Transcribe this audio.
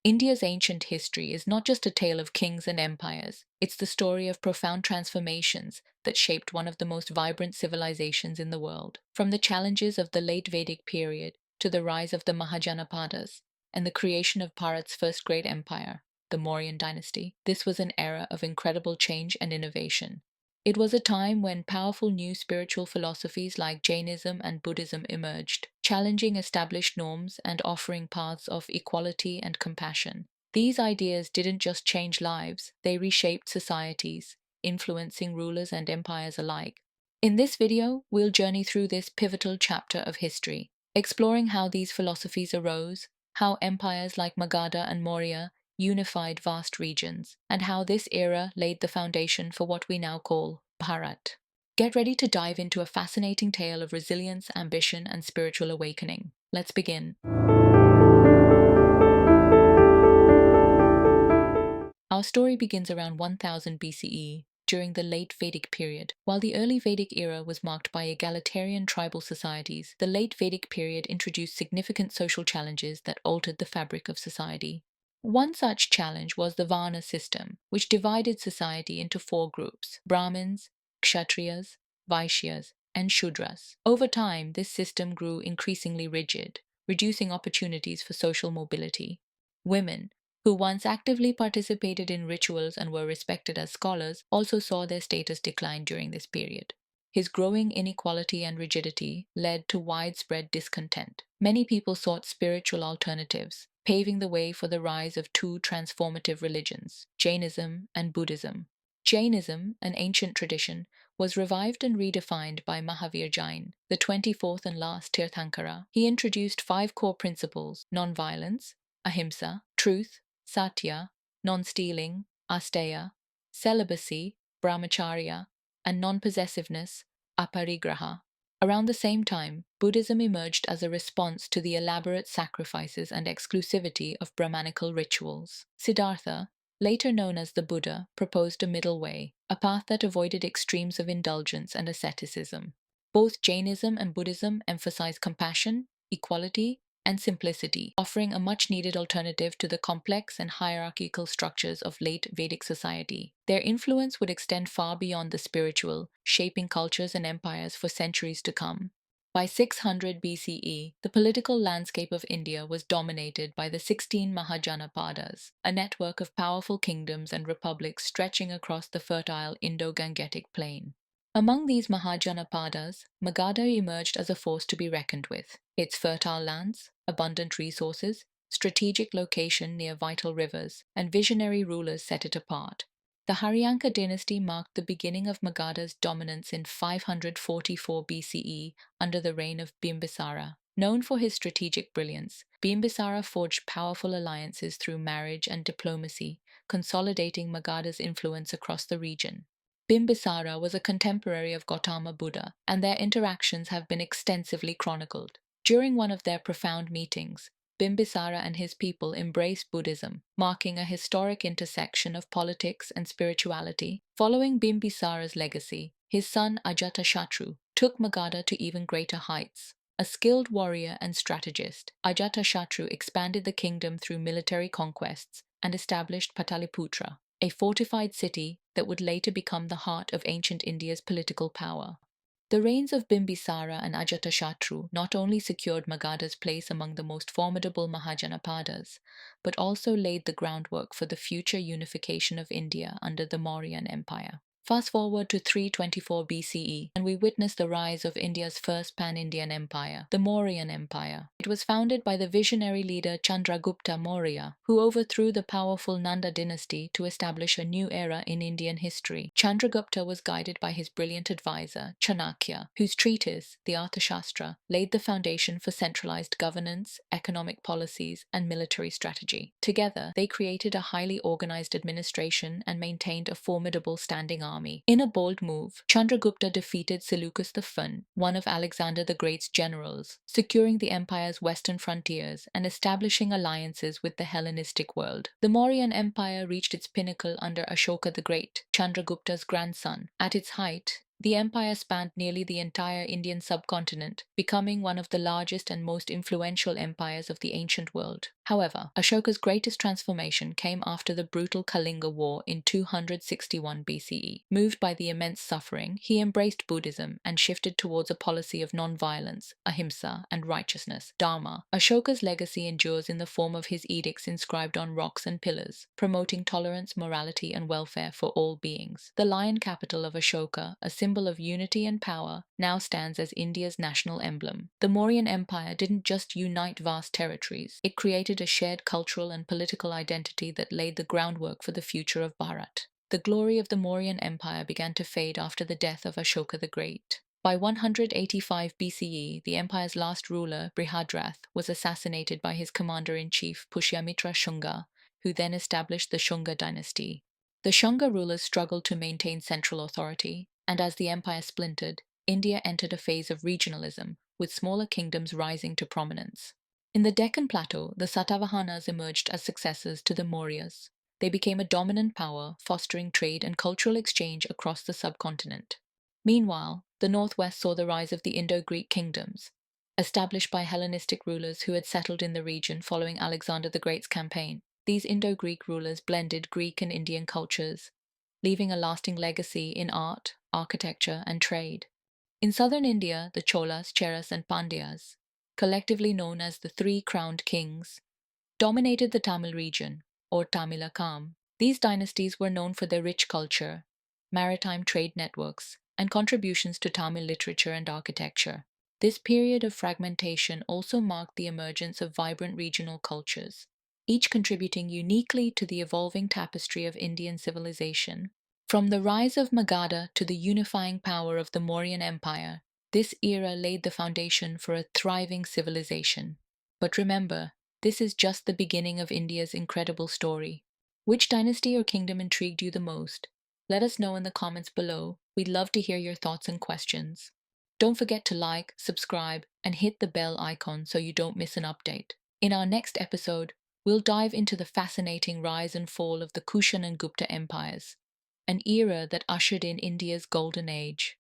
India's ancient history is not just a tale of kings and empires, it's the story of profound transformations that shaped one of the most vibrant civilizations in the world. From the challenges of the late Vedic period to the rise of the Mahajanapadas and the creation of Bharat's first great empire, the Mauryan dynasty, this was an era of incredible change and innovation. It was a time when powerful new spiritual philosophies like Jainism and Buddhism emerged, challenging established norms and offering paths of equality and compassion. These ideas didn't just change lives, they reshaped societies, influencing rulers and empires alike. In this video, we'll journey through this pivotal chapter of history, exploring how these philosophies arose, how empires like Magadha and Maurya unified vast regions, and how this era laid the foundation for what we now call Bharat. Get ready to dive into a fascinating tale of resilience, ambition, and spiritual awakening. Let's begin. Our story begins around 1000 BCE, during the Late Vedic period. While the early Vedic era was marked by egalitarian tribal societies, the Late Vedic period introduced significant social challenges that altered the fabric of society. One such challenge was the Varna system, which divided society into four groups: Brahmins, Kshatriyas, Vaishyas, and Shudras. Over time, this system grew increasingly rigid, reducing opportunities for social mobility. Women, who once actively participated in rituals and were respected as scholars, also saw their status decline during this period. His growing inequality and rigidity led to widespread discontent. Many people sought spiritual alternatives, paving the way for the rise of two transformative religions, Jainism and Buddhism. Jainism, an ancient tradition, was revived and redefined by Mahavir Jain, the 24th and last Tirthankara. He introduced five core principles: nonviolence, ahimsa, truth, satya, non-stealing, asteya, celibacy, brahmacharya, and non-possessiveness, aparigraha. Around the same time, Buddhism emerged as a response to the elaborate sacrifices and exclusivity of Brahmanical rituals. Siddhartha, later known as the Buddha, proposed a middle way, a path that avoided extremes of indulgence and asceticism. Both Jainism and Buddhism emphasize compassion, equality, and simplicity, offering a much-needed alternative to the complex and hierarchical structures of late Vedic society. Their influence would extend far beyond the spiritual, shaping cultures and empires for centuries to come. By 600 BCE, the political landscape of India was dominated by the 16 Mahajanapadas, a network of powerful kingdoms and republics stretching across the fertile Indo-Gangetic plain. Among these Mahajanapadas, Magadha emerged as a force to be reckoned with. Its fertile lands, abundant resources, strategic location near vital rivers, and visionary rulers set it apart. The Haryanka dynasty marked the beginning of Magadha's dominance in 544 BCE under the reign of Bimbisara. Known for his strategic brilliance, Bimbisara forged powerful alliances through marriage and diplomacy, consolidating Magadha's influence across the region. Bimbisara was a contemporary of Gautama Buddha, and their interactions have been extensively chronicled. During one of their profound meetings, Bimbisara and his people embraced Buddhism, marking a historic intersection of politics and spirituality. Following Bimbisara's legacy, his son Ajatashatru took Magadha to even greater heights. A skilled warrior and strategist, Ajatashatru expanded the kingdom through military conquests and established Pataliputra, a fortified city that would later become the heart of ancient India's political power. The reigns of Bimbisara and Ajatashatru not only secured Magadha's place among the most formidable Mahajanapadas, but also laid the groundwork for the future unification of India under the Mauryan Empire. Fast forward to 324 BCE, and we witness the rise of India's first pan-Indian empire, the Mauryan Empire. It was founded by the visionary leader Chandragupta Maurya, who overthrew the powerful Nanda dynasty to establish a new era in Indian history. Chandragupta was guided by his brilliant advisor, Chanakya, whose treatise, the Arthashastra, laid the foundation for centralized governance, economic policies, and military strategy. Together, they created a highly organized administration and maintained a formidable standing army. In a bold move, Chandragupta defeated Seleucus I, one of Alexander the Great's generals, securing the empire's western frontiers and establishing alliances with the Hellenistic world. The Mauryan Empire reached its pinnacle under Ashoka the Great, Chandragupta's grandson. At its height, the empire spanned nearly the entire Indian subcontinent, becoming one of the largest and most influential empires of the ancient world. However, Ashoka's greatest transformation came after the brutal Kalinga War in 261 BCE. Moved by the immense suffering, he embraced Buddhism and shifted towards a policy of non-violence, ahimsa, and righteousness, dharma. Ashoka's legacy endures in the form of his edicts inscribed on rocks and pillars, promoting tolerance, morality, and welfare for all beings. The lion capital of Ashoka, a symbol of unity and power, now stands as India's national emblem. The Mauryan Empire didn't just unite vast territories, it created a shared cultural and political identity that laid the groundwork for the future of Bharat. The glory of the Mauryan Empire began to fade after the death of Ashoka the Great. By 185 BCE, the empire's last ruler, Brihadrath, was assassinated by his commander-in-chief Pushyamitra Shunga, who then established the Shunga dynasty. The Shunga rulers struggled to maintain central authority, and as the empire splintered, India entered a phase of regionalism, with smaller kingdoms rising to prominence. In the Deccan Plateau, the Satavahanas emerged as successors to the Mauryas. They became a dominant power, fostering trade and cultural exchange across the subcontinent. Meanwhile, the northwest saw the rise of the Indo-Greek kingdoms, established by Hellenistic rulers who had settled in the region following Alexander the Great's campaign. These Indo-Greek rulers blended Greek and Indian cultures, leaving a lasting legacy in art, architecture, and trade. In southern India, the Cholas, Cheras, and Pandyas, collectively known as the Three Crowned Kings, dominated the Tamil region, or Tamilakam. These dynasties were known for their rich culture, maritime trade networks, and contributions to Tamil literature and architecture. This period of fragmentation also marked the emergence of vibrant regional cultures, each contributing uniquely to the evolving tapestry of Indian civilization. From the rise of Magadha to the unifying power of the Mauryan Empire, this era laid the foundation for a thriving civilization. But remember, this is just the beginning of India's incredible story. Which dynasty or kingdom intrigued you the most? Let us know in the comments below. We'd love to hear your thoughts and questions. Don't forget to like, subscribe, and hit the bell icon so you don't miss an update. In our next episode, we'll dive into the fascinating rise and fall of the Kushan and Gupta empires, an era that ushered in India's golden age.